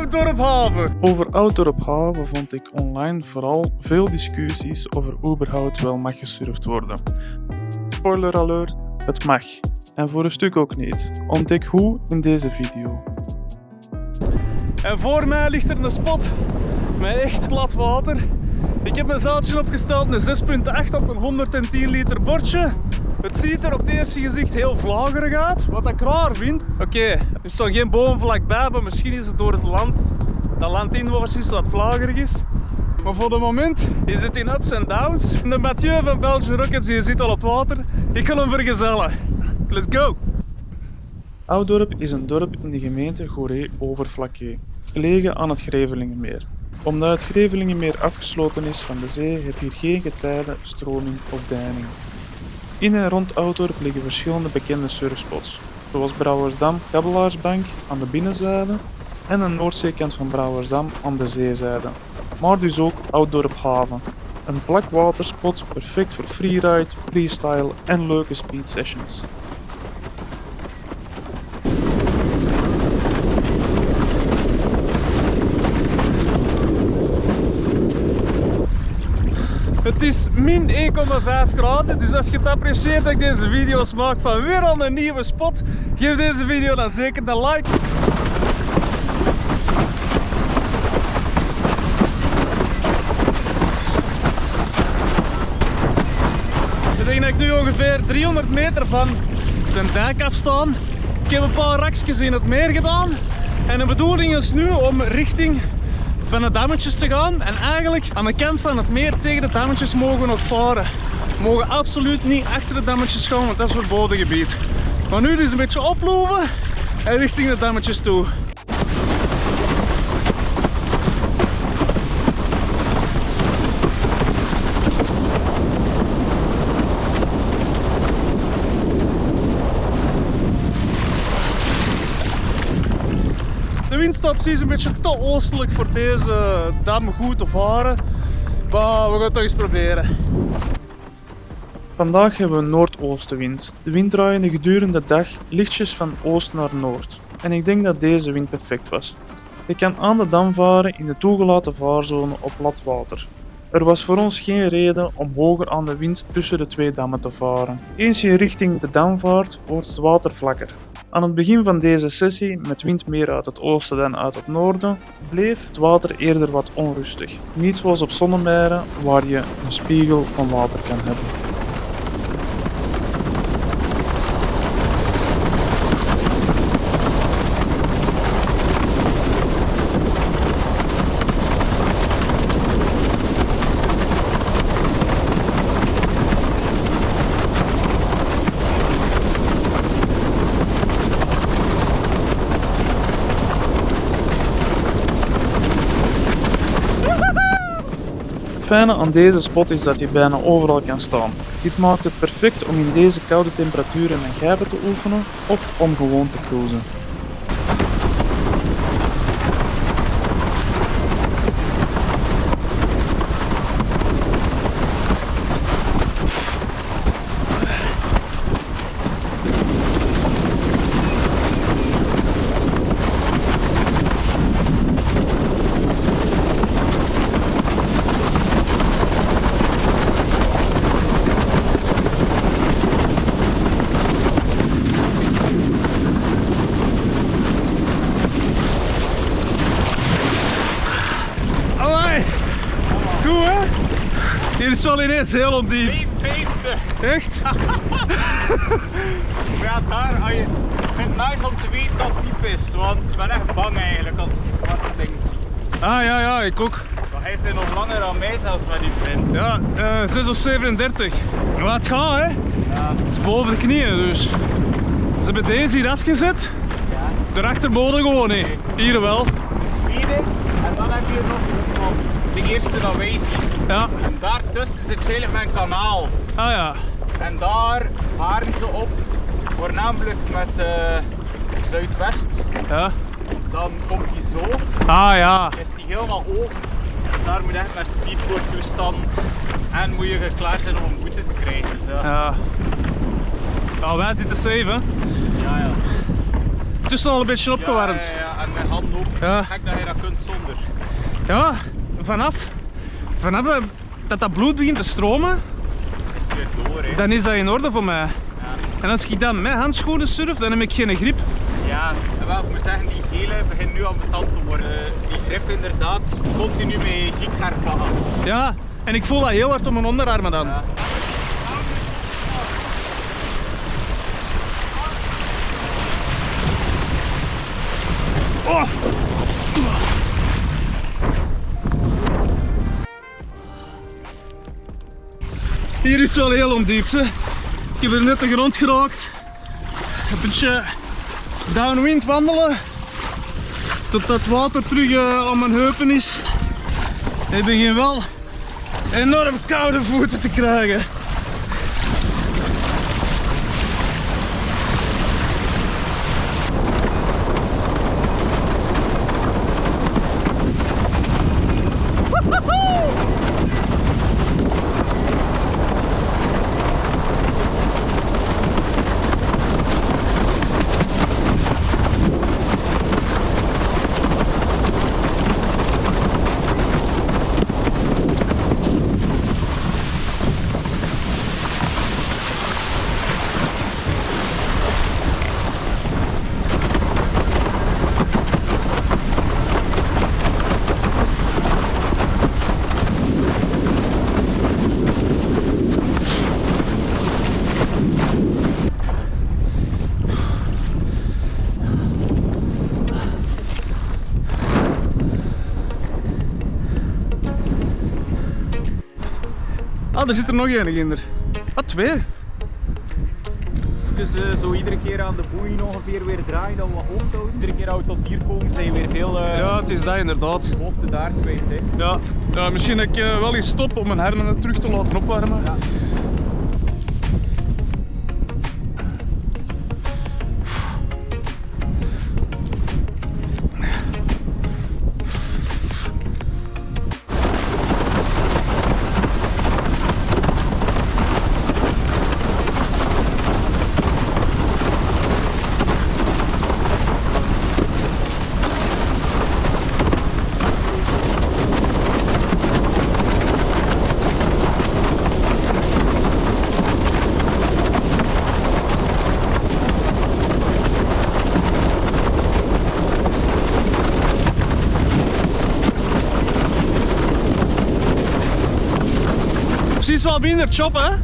Oud-Dorp-haven. Over Oud-Dorp-haven vond ik online vooral veel discussies over überhaupt wel mag gesurfd worden. Spoiler alert, het mag. En voor een stuk ook niet. Ontdek hoe in deze video. En voor mij ligt er een spot met echt plat water. Ik heb mijn zoutje opgesteld, een 6,8 op een 110 liter bordje. Het ziet er op het eerste gezicht heel vlagerig uit, wat ik raar vind. Oké, er staat geen boom vlakbij, maar misschien is het door het land dat landinwaarts is dat vlagerig is. Maar voor het moment is het in ups en downs. De Mathieu van Belgian Rockets die zit al op het water. Ik ga hem vergezellen. Let's go! Oud-Dorp is een dorp in de gemeente Goeree-Overflakkee, gelegen aan het Grevelingenmeer. Omdat het Grevelingenmeer afgesloten is van de zee, heb je hier geen getijden, stroming of deining. In en rond Oud-Dorp liggen verschillende bekende surfspots, zoals Brouwersdam Kabelaarsbank aan de binnenzijde en een noordzeekant van Brouwersdam aan de zeezijde, maar dus ook Oud-Dorp-haven. Een vlakwaterspot perfect voor freeride, freestyle en leuke speed sessions. Het is min 1,5 graden, dus als je het apprecieert dat ik deze video's maak van weer al een nieuwe spot, geef deze video dan zeker een like. Ik denk dat ik nu ongeveer 300 meter van de dijk afsta. Ik heb een paar rakjes in het meer gedaan en de bedoeling is nu om richting van de dammetjes te gaan en eigenlijk aan de kant van het meer tegen de dammetjes mogen we nog varen. We mogen absoluut niet achter de dammetjes gaan, want dat is verboden gebied. Maar nu dus een beetje oplopen en richting de dammetjes toe. De windstopsie is een beetje te oostelijk voor deze dam goed te varen, maar we gaan het toch eens proberen. Vandaag hebben we noordoostenwind. De wind draaide gedurende de dag lichtjes van oost naar noord. En ik denk dat deze wind perfect was. Je kan aan de dam varen in de toegelaten vaarzone op plat water. Er was voor ons geen reden om hoger aan de wind tussen de twee dammen te varen. Eens je richting de dam vaart, wordt het water vlakker. Aan het begin van deze sessie, met wind meer uit het oosten dan uit het noorden, bleef het water eerder wat onrustig. Niet zoals op Zonnemeiren, waar je een spiegel van water kan hebben. Het fijne aan deze spot is dat je bijna overal kan staan. Dit maakt het perfect om in deze koude temperaturen een gijben te oefenen of om gewoon te cruisen. Hier is wel ineens heel ondiep. 350. Echt? Ja, daar, ik vind het nice om te weten dat het diep is, want ik ben echt bang eigenlijk als ik iets zwarte dingen zie. Ah ja, ik ook. Maar hij is nog langer dan mij zelfs met die vriend. Ja, 6 of 37. Maar het gaat hè? Ja. Het is boven de knieën dus. Ze hebben deze hier afgezet. Ja. Daarachter boden gewoon niet. Hier wel. Het tweede, en dan heb je hier nog de eerste dat wij zien. Ja. En daartussen zit eigenlijk mijn kanaal. Ah ja. En daar varen ze op, voornamelijk met zuidwest. Ja. Dan komt die zo, Ah ja. is die helemaal open. Dus daar moet je echt met speedboard toestand en moet je klaar zijn om een boete te krijgen. Dus, Ja. Nou, wij zitten safe hè. Ja. ondertussen al een beetje opgewarmd. Ja, en mijn handen ook. Ja. Gek dat je dat kunt zonder. Ja, vanaf dat bloed begint te stromen, Is het weer door, hè? dan is dat in orde voor mij. Ja. En als ik dan met handschoenen surf, dan heb ik geen grip. Ja, en wel, ik moet zeggen, die gele begint nu ambetant te worden. Die grip inderdaad, continu met giek herpakken. Ja, en ik voel dat heel hard op mijn onderarmen dan. Ja. Oh. Hier is het wel heel ondiep. Hè. Ik heb er net de grond geraakt. Een beetje downwind wandelen. Totdat het water terug aan mijn heupen is. Ik begin wel enorm koude voeten te krijgen. Ah, er zit er nog één in. Ah, twee. Dus zo iedere keer aan de boeien ongeveer weer draaien, dat we wat hoogte houden. Iedere keer dat we tot hier komen zijn weer veel Ja, het is dat inderdaad. hoogte daar kwijt. Hè. Ja, misschien dat ik wel eens stop om mijn hersenen terug te laten opwarmen. Ja. Precies wat minder choppen, hè?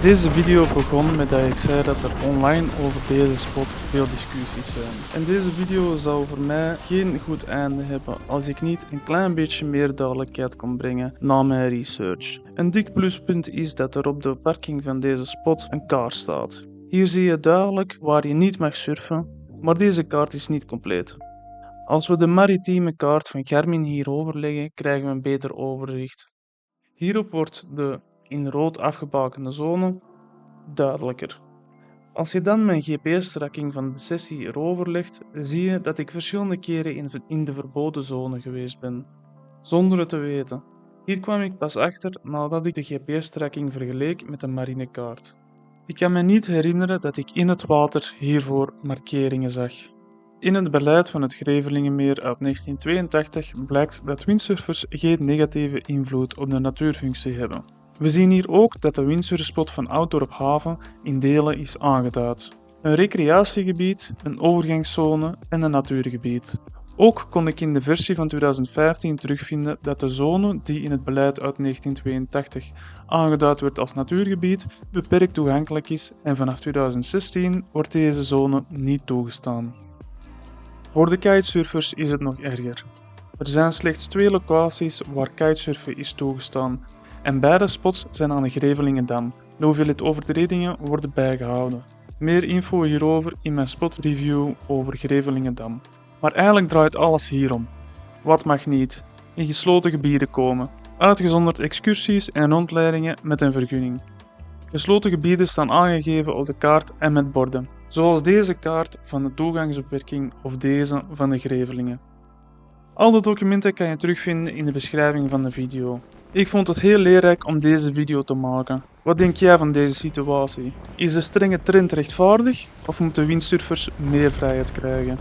Deze video begon met dat ik zei dat er online over deze spot veel discussies zijn. En deze video zou voor mij geen goed einde hebben als ik niet een klein beetje meer duidelijkheid kon brengen na mijn research. Een dik pluspunt is dat er op de parking van deze spot een kaart staat. Hier zie je duidelijk waar je niet mag surfen, maar deze kaart is niet compleet. Als we de maritieme kaart van Garmin hierover leggen, krijgen we een beter overzicht. Hierop wordt de in rood afgebakende zone duidelijker. Als je dan mijn GPS-tracking van de sessie erover legt, zie je dat ik verschillende keren in de verboden zone geweest ben, zonder het te weten. Hier kwam ik pas achter nadat ik de GPS-tracking vergeleek met de marinekaart. Ik kan me niet herinneren dat ik in het water hiervoor markeringen zag. In het beleid van het Grevelingenmeer uit 1982 blijkt dat windsurfers geen negatieve invloed op de natuurfunctie hebben. We zien hier ook dat de windsurfspot van Ouddorp Haven in delen is aangeduid. Een recreatiegebied, een overgangszone en een natuurgebied. Ook kon ik in de versie van 2015 terugvinden dat de zone die in het beleid uit 1982 aangeduid werd als natuurgebied beperkt toegankelijk is en vanaf 2016 wordt deze zone niet toegestaan. Voor de kitesurfers is het nog erger. Er zijn slechts 2 locaties waar kitesurfen is toegestaan en beide spots zijn aan de Grevelingendam. De hoeveelheid overtredingen worden bijgehouden. Meer info hierover in mijn spotreview over Grevelingendam. Maar eigenlijk draait alles hierom. Wat mag niet? In gesloten gebieden komen. Uitgezonderd excursies en rondleidingen met een vergunning. Gesloten gebieden staan aangegeven op de kaart en met borden. Zoals deze kaart van de toegangsbeperking of deze van de Grevelingen. Al de documenten kan je terugvinden in de beschrijving van de video. Ik vond het heel leerrijk om deze video te maken. Wat denk jij van deze situatie? Is de strenge trend rechtvaardig of moeten windsurfers meer vrijheid krijgen?